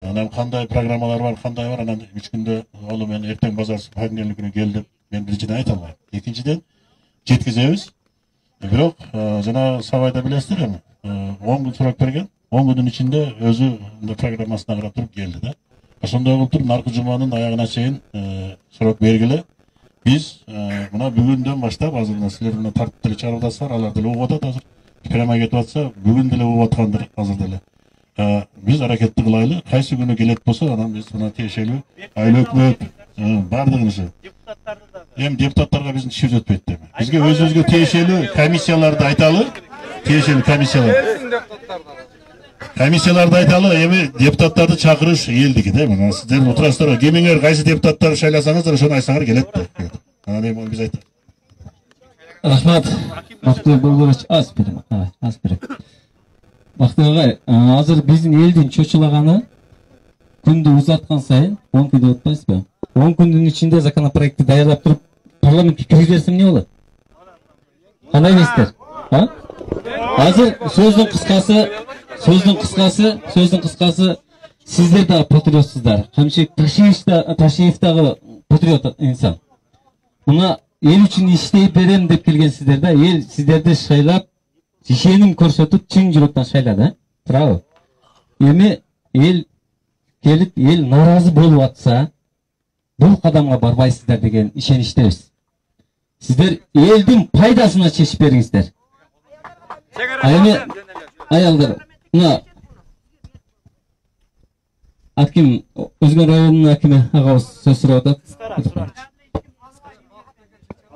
Анан кандай программалар бар, кандай бар, анан 3 күндө ал мен эртең базар понедельник күнү кел деп мен биринчиден айта албайм. Экинчиден жеткизебиз. Бирок жана сабайда билесиздер эми 10 күн сурак берген, 10 күндүн ичинде өзү программасына карап туруп келди да. Ошондой болуп туруп наркы жуманын аягына чейин сурак бергиле. Биз мына бүгүндөн баштап азыр силер мына тартып деле чыгарып атасыздар, алар деле угуп атат азыр. Прямо кетип атса, бүгүн деле угуп аткандыр азыр деле. Биз аракетти кылайлы, кайсы күнү келет болсо, анан биз мына тиешелүү айыл өкмөт бардыгын ушу. Эми депутаттарга биздин тишибиз өтпөйт деп. Бизге өзүбүзгө тиешелүү комиссияларды айталы, тиешелүү комиссиялар. Комиссияларды айталы, эми депутаттарды чакырыш элдики да. Мына сиздер отурасыздар, кемиңер кайсы депутаттарды шайласаңыздар, ошону айтсаңар келет да. Анан эми биз айтат. Рахмат. Бактыбек Болборович, аспирин. Бактыбек агай, азыр биздин элдин чочулаганы күндү узаткан сайын 10 күн деп атпайсызбы? 10 күндүн ичинде законопроектти даярдап туруп, парламентке киргизерсем эмне болот? Кандай дейсиздер? Азыр сөздүн кыскасы, сиздер да патриотсуздар. Камшек Ташиев дагы патриот инсан. Мына эл үчүн иштей берем деп келген сиздер да, эл сиздерди шайлап, ишеним көрсөтүп, чын жүрөктөн шайлады, туурабы? Эми эл келип, эл наразы болуп атса, бул кадамга барбайсыздар деген ишеничтебиз. Сиздер элдин пайдасына чечип бериңиздер. Эми аялдар, мына аким, Өзгөн районунун акими агабыз сөз сурап атат.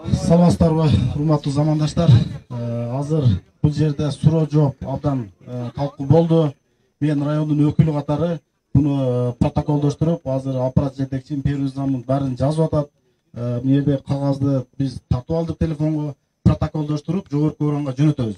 Саламатсыздарбы, урматтуу замандаштар. Азыр бул жерде суроо жооп абдан талкуу болду. Мен райондун өкүлү катары буну протоколдоштуруп, азыр аппарат жетекчим Перузамын баарын жазып атат. Мына жерде кагазды биз тартып алдык телефонго, протоколдоштуруп жогорку органга жөнөтөбүз.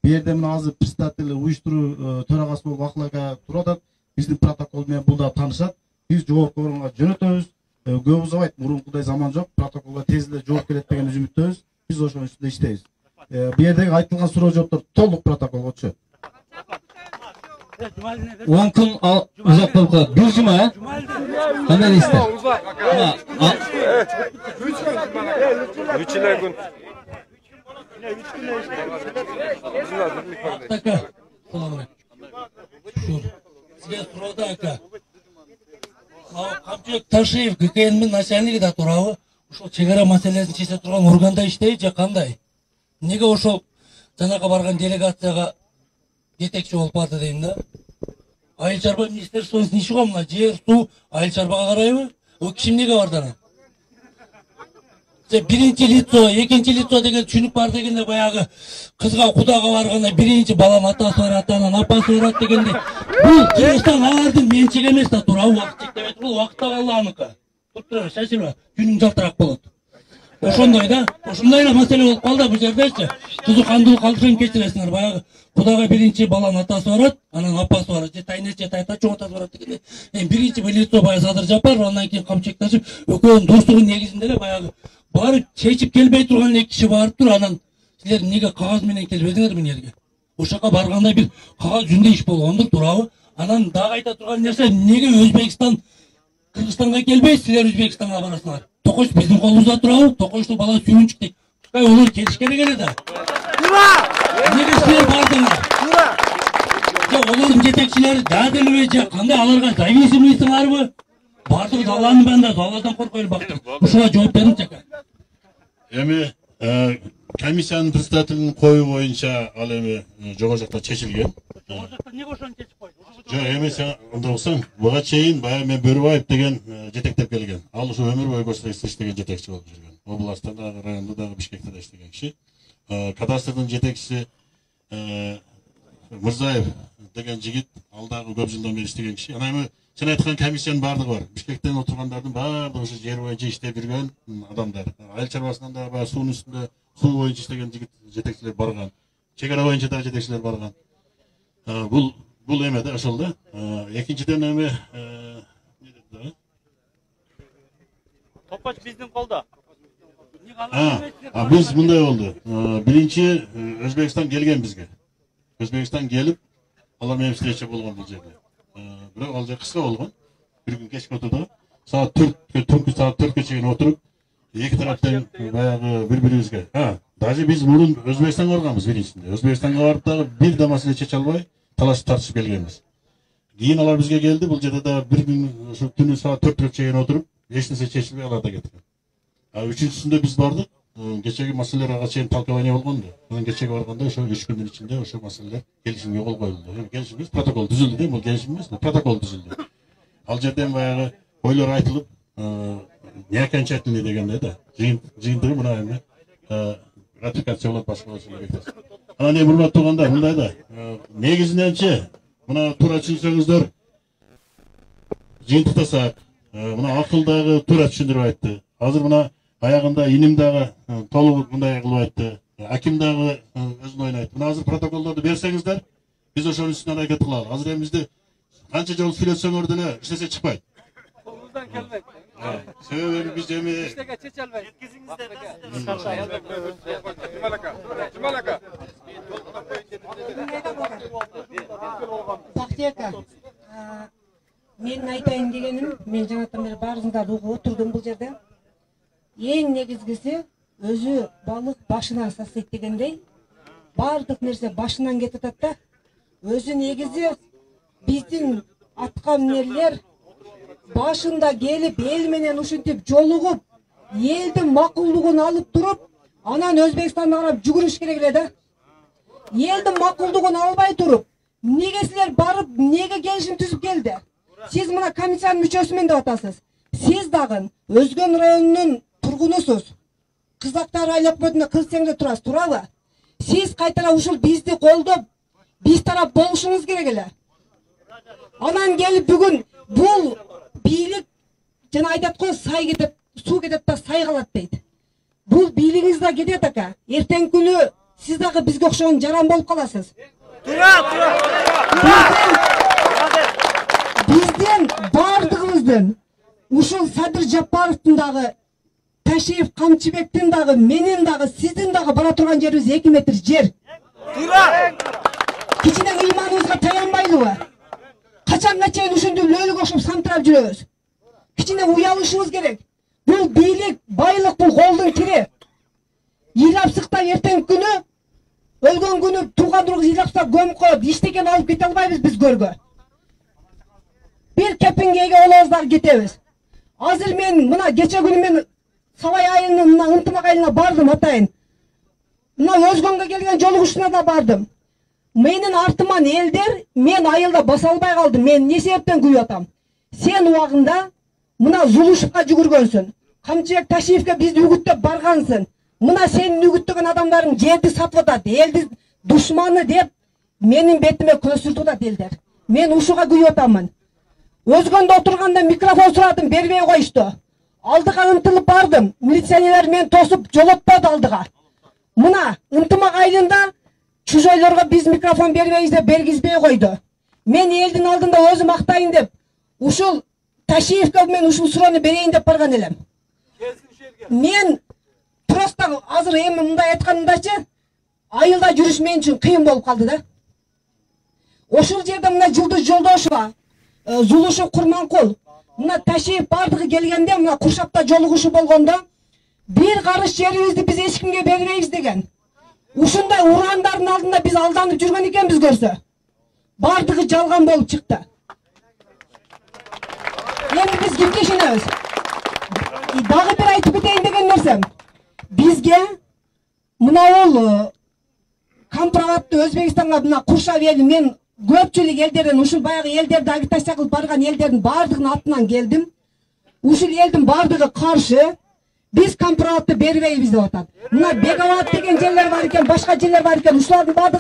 Бу жерде мына азыр председатель уюштуруу төрагасы болуп Акылайга туруп атат. Биздин протокол менен бул да таанышат. Биз жогорку органга жөнөтөбүз. Көп узабайт, мурункудай заман жок. Протоколго тез эле жооп келет деген үмүттөбүз. Биз ошонун үстүндө иштейбиз. Бу жердеги айтылган суроо жооптор толук протоколго түшөт. 10 күн узак болуп калат. Бир жума, кандай дейсиздер? 3 күн. Сизге суроодо ака. Камчыбек Ташиев ГКНдин начальниги да туурабы? Ошол чек ара маселесин чече турган органда иштейби же кандай? Эмнеге ошол жанагы барган делегацияга жетекчи болуп барды дейм да? Айыл чарба министерствосунун иши го мына жер, суу, айыл чарбага карайбы? О киши эмнеге барды анан? Биринчи лицо, экинчи лицо деген түшүнүк бар дегенде баягы кызга кудага барганда биринчи баланын атасы барат, анан апасы барат дегенде бул Кыргызстан алардын менчиги эмес да, туурабы? Убакыт чектебейт, бул убакытта Алланыкы. Туруп шашырба, күнүң жалтыраак болот. Ошондой да, ошондой эле маселе болуп калды бул жердечи. Кызыкандуулук калтырып кечиресиңер, баягы кудага биринчи баланын атасы барат, анан апасы барат, же тайнеч же тайта чоң атасы барат дегенде, биринчи лицо баягы Садыр Жапаров, андан кийин Камчыбек Ташиев экөөнүн достугунун негизинде эле баягы барып чечип келбей турган эле киши барыптыр. Анан силер эмнеге кагаз менен келбедиңер бу жерге? Ошол жака барганда бир кагаз жүзүндө иш болгондур, туурабы? Анан дагы айта турган нерсе, эмнеге Өзбекстан Кыргызстанга келбей, силер Өзбекстанга барасыңар? Токош биздин колубузда турабы? Токоштун баласы сүйүнчүк дейт. Кай олар келиш керек эле да. Эмнеге силер бардыңар? Же олардын жетекчилери жаделеби же кандай, аларга зависимыйсыңарбы? Бардыгы Алланын бандасы, Алладан коркойлу бактым. Ушуга жооп бериңчи ака. Эми комиссиянын председателинин коюу боюнча ал эми жогору жакта чечилген. Жогору жакта эмнеге ошону чечип койду? Жок, эми сен анда болсоң, буга чейин баягы мен Бөрүбаев деген жетектеп келген. Ал ушу өмүр бою госстроительство иштеген жетекчи болуп жүргөн. Областта дагы, райондо дагы, Бишкекте да иштеген киши. Кадастрдын жетекчиси Мырзаев деген жигит, ал дагы көп жылдан бери иштеген киши. Анан эми сен айткан комиссиянын баардыгы бар. Бишкектен отургандардын баардыгы ушу жер боюнча иштеп жүргөн адамдар. Айыл чарбасынан дагы баягы суунун үстүндө суу боюнча иштеген жигит жетекчилер барган. Чек ара боюнча дагы жетекчилер барган. Бул эме да ошол да. Экинчиден эме Топоч биздин колдо. Биз мындай болду. Биринчи Өзбекстан келген бизге. Өзбекстан келип, алар менен встреча болгон бул жерде. Бирок ал жер кыска болгон. bir gün kechki oturdu. Saat 4'ke, түнкү saat 4'ke чейин отуруп, эки тараптан баягы бири-бирибизге. Даже биз мурун Өзбекстанга барганбыз биринчисинде. Өзбекстанга барып дагы бир да маселе чече албай, талашып тартышып келгенбиз. Кийин алар бизге келди, бул жерде да бир күн ушу түнү saat 4'ke чейин отуруп, эч нерсе чечилбей алар да кеткен. Үчүнчүсүндө биз бардык. Кечеги маселелер ага чейин талкуулануу болгонду. Анан кечеги барганда ошо 3 күндүн ичинде ошо маселелер келишимге кол коюлду. Келишим эмес, протокол түзүлдү дейм, бул келишим эмес, протокол түзүлдү. Ал жерден баягы ойлор айтылып, не окончательный дегенде да, жыйынтыгы мына эми ратификация болот, башка болот деп. Анан эми урматтуу туугандар, мындай да, негизиненчи мына туура түшүнсөңүздөр, жыйынтыктасак, мына акыл дагы туура түшүндүрүп айтты. Азыр мына аягында иним дагы толук мындай кылып айтты. Аким дагы өзүн оюн айтты. Мына азыр протоколдорду берсеңиздер, биз ошонун үстүнөн аракет кылалы. Азыр эми бизди канча жолу сүйлөтсөңөр деле эч нерсе чыкпайт. Колубуздан келбейт. Себеби биз эми эчтеке чече албайбыз. Жеткизиңиздер да. Жумалака. Бактияка. Менин айтайын дегеним, мен жаңадан бери баарыңыздар угуп отурдум бул жерде. Эң негизгиси өзү балык башынан сасыйт дегендей, баардык нерсе башынан кетип атат да. Өзү негизи биздин аткан нерлер башында келип эл менен ушинтип жолугуп, элдин макулдугун алып туруп, анан Өзбекстанга карап жүгүрүш керек эле да. Элдин макулдугун албай туруп, неге силер барып, неге келишим түзүп келди? Сиз мына комиссиянын мүчөсүмүн деп атасыз. Сиз дагы Өзгөн районунун тургунусуз. Кызактар айлап көтүнө кылсаңыз турасыз, турабы? Сиз кайтара ушул бизди колдоп, биз тарап болушуңуз керек эле. Анан келип бүгүн бул бийлик жана айтат го, сай кетет, суу кетет да сай калат дейт. Бул бийлигиңиз да кетет ака. Эртең күнү сиз дагы бизге окшогон жаран болуп каласыз. Бизден бардыгыбыздын ушул Садыр Жапаровдун дагы, Ташиев Камчыбектин дагы, менин дагы, сиздин дагы бара турган жерибиз 2 метр жер. Кичине ыйманыбызга таянбайлыбы? Качанга чейин ушундай лөлүгө окшоп сантырап жүрөбүз? Кичине уялышыбыз керек. Бул бийлик, байлык бул колдун кири. Ыйлапсыктан эртең күнү, өлгөн күнү туугандырыбыз ыйлапса көмүп коет, эчтекен алып кете албайбыз биз көргө. Bir kepingege olozдар кетебиз. Азыр мен мына кече күнү мен Сабай айылынын мына ынтымак айылына бардым атайын. Мына Өзгөнгө келген жолугушуна да бардым. Менин артыман элдер, мен айылда баса албай калдым. Мен не себептен күйүп атам? Сен убагында мына Зулушевка жүгүргөнсүн. Камчыбек Ташиевке бизди үгүттөп баргансың. Мына сенин үгүттөгөн адамдарың жерди сатып атат, элди душманы деп менин бетиме көз сүртүп атат элдер. Мен ушуга күйүп атамын. Өзгөндө отурганда микрофон сурадым, бербей коюшту. Алдыга ынтылып бардым. Милиционерлер мен тосуп жолотподу алдыга. Мына ынтымак айылында чужойлорго биз микрофон бербейбиз деп бергизбей койду. Мен элдин алдында өзүм актайын деп ушул Ташиевке мен ушул суроону берейин деп барган элем. Мен просто азыр эми мындай айтканымдачы, айылда жүрүш мен үчүн кыйын болуп калды да. Ошол жерде мына Жылдыз Жолдошова, Зулушев Курманкул, мына Ташиев бардыгы келгенде, мына Куршапта жолугушу болгондо, бир карыш жерибизди биз эч кимге бербейбиз деген. Ушундай урандардын алдында биз алданып жүргөн экенбиз көрсө. Бардыгы жалган болуп чыкты. Эми биз кимге ишенебиз? Дагы бир айтып кетейин деген нерсем. Бизге мына ол компроматты Өзбекстанга мына Куршап эли, мен көпчүлүк элдерден ушул баягы элдерди агитация кылып барган элдердин бардыгынын атынан келдим. Ушул элдин бардыгы каршы. Биз компроматты бербейбиз деп атат. Мына Беговат деген жерлер бар экен, башка жерлер бар экен. Ушулардын бардыгы